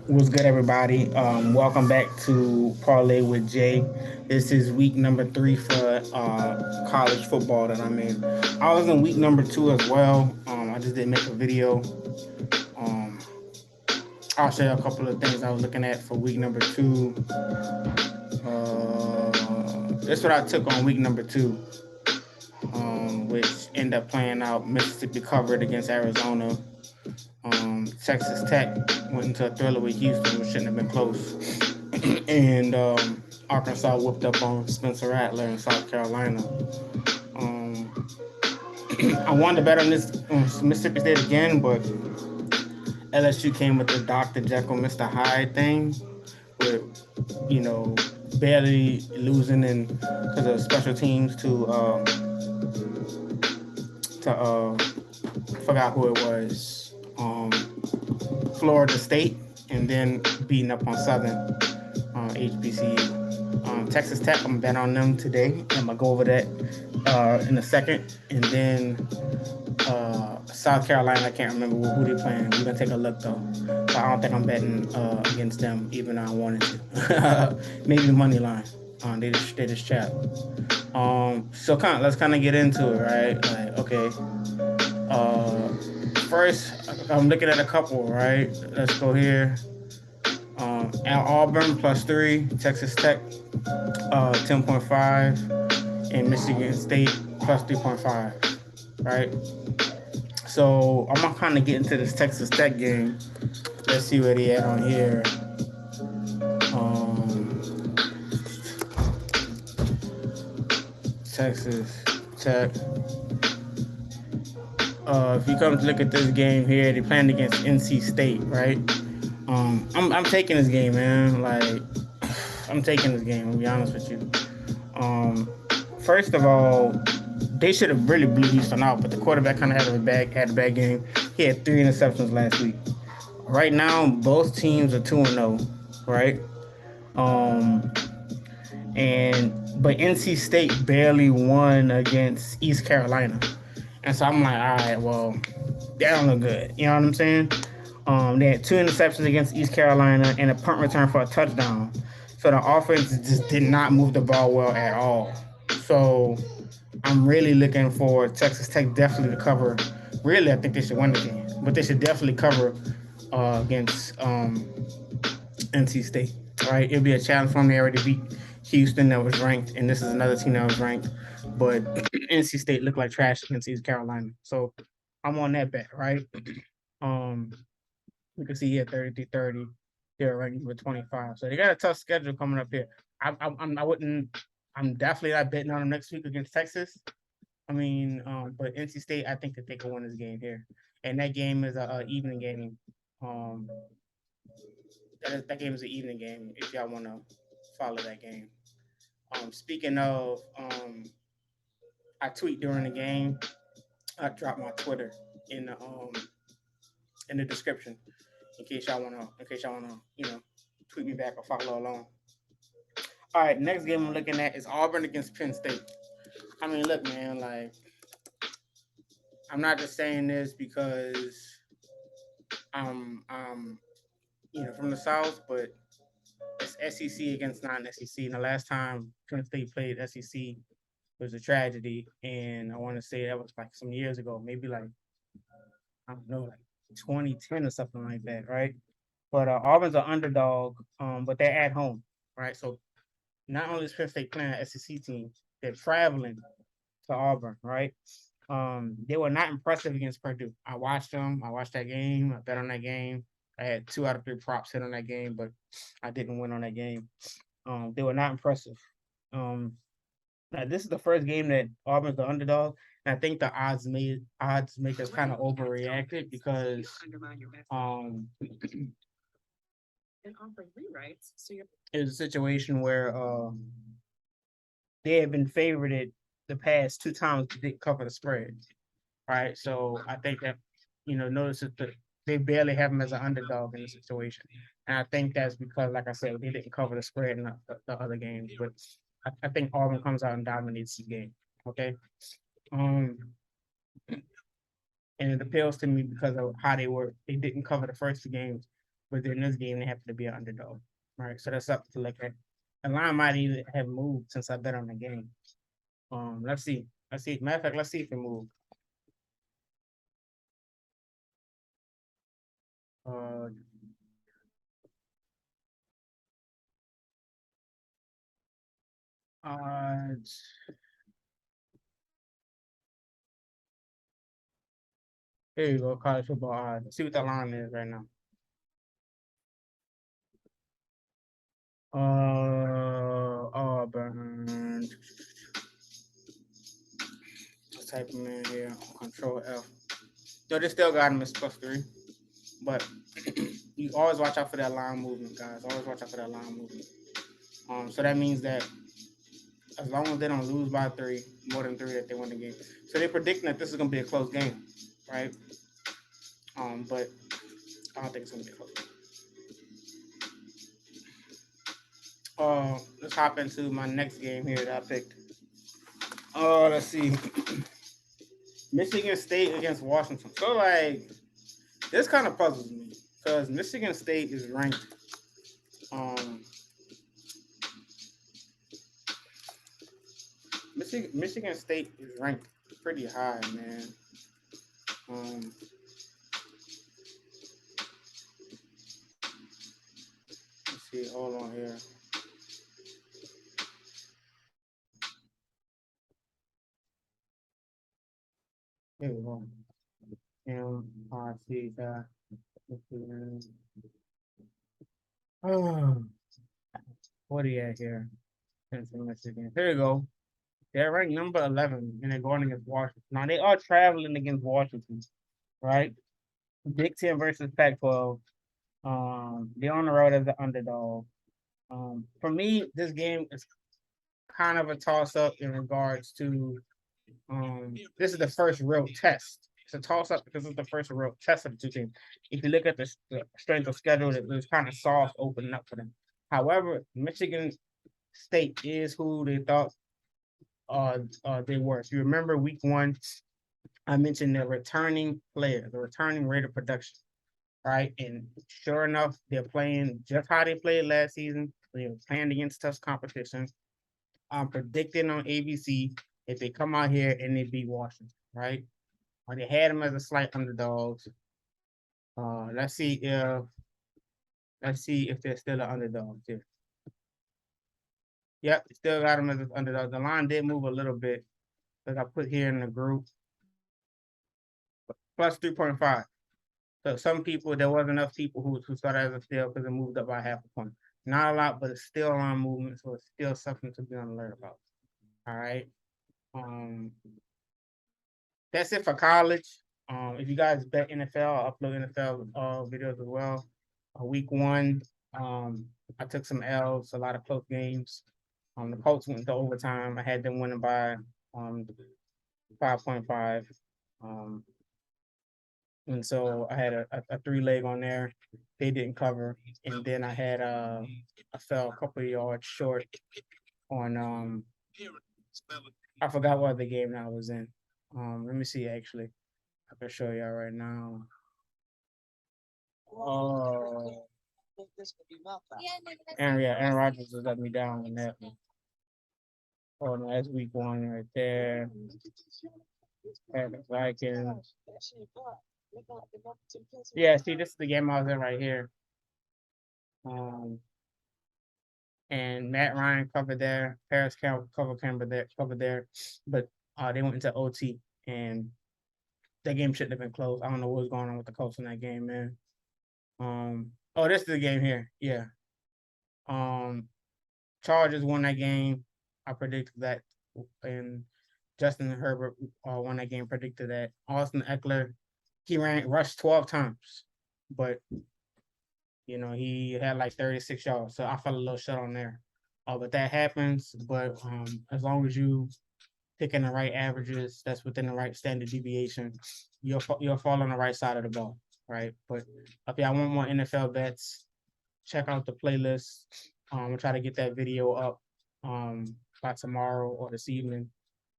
What's good, everybody? Welcome back to Parlay with Jay. This is week number 3 for college football that I'm in. I was in week number 2 as well. I just didn't make a video. Um, I'll share a couple of things I was looking at for week number 2. That's what I took on week number 2, which ended up playing out. Mississippi covered against Arizona. Texas Tech went into a thriller with Houston, which shouldn't have been close. And Arkansas whooped up on Spencer Rattler in South Carolina. Um, I wanted to bet on this Mississippi State again, but LSU came with the Dr. Jekyll, Mr. Hyde thing, with barely losing and because of special teams to forgot who it was, Florida State, and then beating up on Southern HBCU. Texas Tech, I'm gonna bet on them today. I'm gonna go over that in a second, and then South Carolina. I can't remember who they're playing. We're gonna take a look though. But I don't think I'm betting against them, even though I wanted to. Maybe money line. They just chat. So let's kind of get into it, right? Like, okay. Uh, First, I'm looking at a couple, right? Let's go here. At Auburn +3, Texas Tech 10.5, and Michigan State +3.5, right? So I'm gonna kind of get into this Texas Tech game. Let's see what he at on here. Um, Texas Tech. If you come to look at this game here, they playing against NC State, right? I'm taking this game, man. Like, I'm taking this game. I'll be honest with you. Um, First of all, they should have really blew Houston out, but the quarterback kind of had a bad game. He had 3 interceptions last week. Right now, both teams are 2-0, right? Um, and but NC State barely won against East Carolina, and so I'm like, all right, well, that don't look good. You know what I'm saying? They had 2 interceptions against East Carolina and a punt return for a touchdown. So the offense just did not move the ball well at all. So I'm really looking for Texas Tech definitely to cover. Really, I think they should win the game, but they should definitely cover against NC State. Right? It'll be a challenge for them. They already beat Houston, that was ranked, and this is another team that was ranked. But NC State looked like trash against East Carolina, so I'm on that bet. Right? Um, you can see here 30-30. They're ranked with 25, so they got a tough schedule coming up here. I wouldn't. I'm definitely not betting on them next week against Texas. But NC State, I think that they can win this game here, and that game is a evening game. Um, that game is an evening game if y'all want to follow that game. Speaking of, I tweet during the game. I drop my Twitter in the description in case y'all wanna tweet me back or follow along. All right, next game I'm looking at is Auburn against Penn State. I mean, look, man, like I'm not just saying this because I'm from the South, but it's SEC against non-SEC. And the last time Penn State played SEC was a tragedy, and I want to say that was like some years ago, maybe like I don't know, like 2010 or something like that, right? But Auburn's an underdog, but they're at home, right? So not only is Penn State playing an SEC team, they're traveling to Auburn, right? They were not impressive against Purdue. I watched them. I watched that game. I bet on that game. I had 2 out of 3 props hit on that game, but I didn't win on that game. They were not impressive. Um, Now this is the first game that Auburn's the underdog, and I think the odds makers kind of overreacted because um it was a situation where they had been favored the past 2 times they didn't cover the spread. Right. So I think that, notice that they barely have them as an underdog in the situation. And I think that's because, like I said, they didn't cover the spread in the other games. But I think Auburn comes out and dominates the game. Okay. Um, and it appeals to me because of how they were. They didn't cover the first 2 games. but in this game they happen to be an underdog. Right, so that's up to look at. The line might even have moved since I bet on the game. Let's see. Let's see. Matter of fact, let's see if it moved. Uh, odds. Here you go, college football odds. Let's see what the line is right now. Auburn. Let's type them in here. Control F. Yo, they still got him as +3, but you always watch out for that line movement, guys. Always watch out for that line movement. So that means that as long as they don't lose by 3, more than 3, that they win the game. So they're predicting that this is gonna be a close game, right? But I don't think it's gonna be a close game. Let's hop into my next game here that I picked. Let's see. Michigan State against Washington. So like, this kind of puzzles me because Michigan State is ranked. Michigan State is ranked pretty high, man. Let's see. Hold on here. Here we go. MRC. What are you at here? Michigan. Here you go. They're ranked number 11, and they're going against Washington. Now they are traveling against Washington, right? Big Ten versus Pac-12. They're on the road as an underdog. For me, this game is kind of a toss-up in regards to this is the first real test. It's a toss-up because it's the first real test of the two teams. If you look at the strength of schedule, it was kind of soft opening up for them. However, Michigan State is who they thought they were. If you remember week 1, I mentioned the returning player, the returning rate of production, right? And sure enough, they're playing just how they played last season. They're playing against tough competition. I'm predicting on ABC if they come out here and they beat Washington, right? Or they had them as a slight underdogs. Let's see if they're still an underdog too. Yep, still got them as an underdog. The line did move a little bit, like I put here in the group. Plus 3.5. So some people, there wasn't enough people who started as a steal because it moved up by half a point. Not a lot, but it's still on movement, so it's still something to be on alert about. All right. That's it for college. If you guys bet NFL, I'll upload NFL videos as well. Week 1, I took some L's, a lot of close games. The Colts went to overtime. I had them winning by 5.5. And so I had a 3-leg on there. They didn't cover. And then I had I fell a couple of yards short on I forgot what the game that I was in. Let me see actually. I can show y'all right now. Oh, Aaron Rodgers has let me down on that one. Oh no, that's week 1 right there. Vikings. Yeah, see, this is the game I was in right here. And Matt Ryan covered there. Paris covered there, but they went into OT, and that game shouldn't have been close. I don't know what was going on with the Colts in that game, man. Oh, this is the game here. Yeah. Chargers won that game. I predicted that, and Justin Herbert won that game. Predicted that. Austin Eckler, he rushed 12 times, but he had like 36 yards, so I fell a little short on there. But that happens. But as long as you picking the right averages, that's within the right standard deviation, you'll fall on the right side of the ball, right? But if y'all want more NFL bets, check out the playlist. We'll try to get that video up by tomorrow or this evening.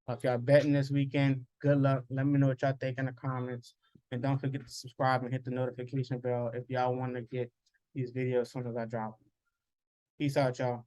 If y'all betting this weekend, good luck. Let me know what y'all think in the comments. And don't forget to subscribe and hit the notification bell if y'all want to get these videos as soon as I drop them. Peace out, y'all.